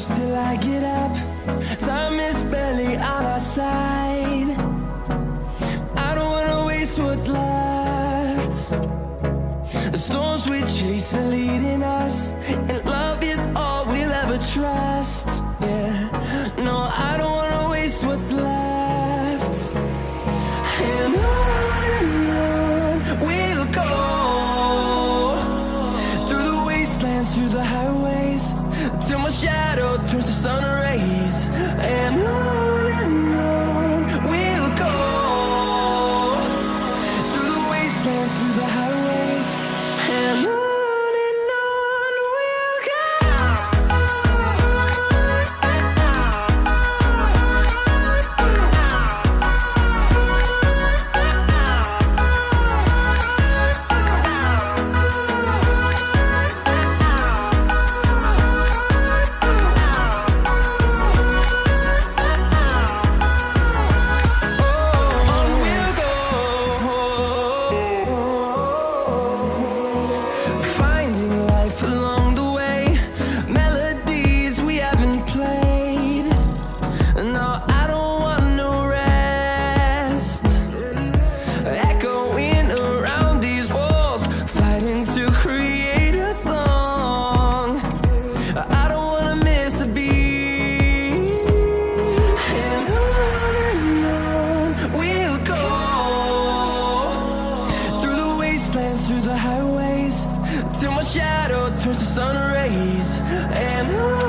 close till I get up. Time is barely on our side. I don't wanna waste what's left. The storms we chase are leading us, and love is all we'll ever trust. Yeah, no, I don't wanna waste what's left. And on we'll go, through the wastelands, through the highways, till my shadow turns to sun rays. And on we'll go, through the wastelands, through the highways, and on we'll go. Finding life along the way, melodies we haven't played. No, I don't want no rest. Echoing around these walls, fighting to create a song. I don't wanna miss a beat. And on we'll go, through the wastelands, through the highways, till my shadow turns to sun rays. And on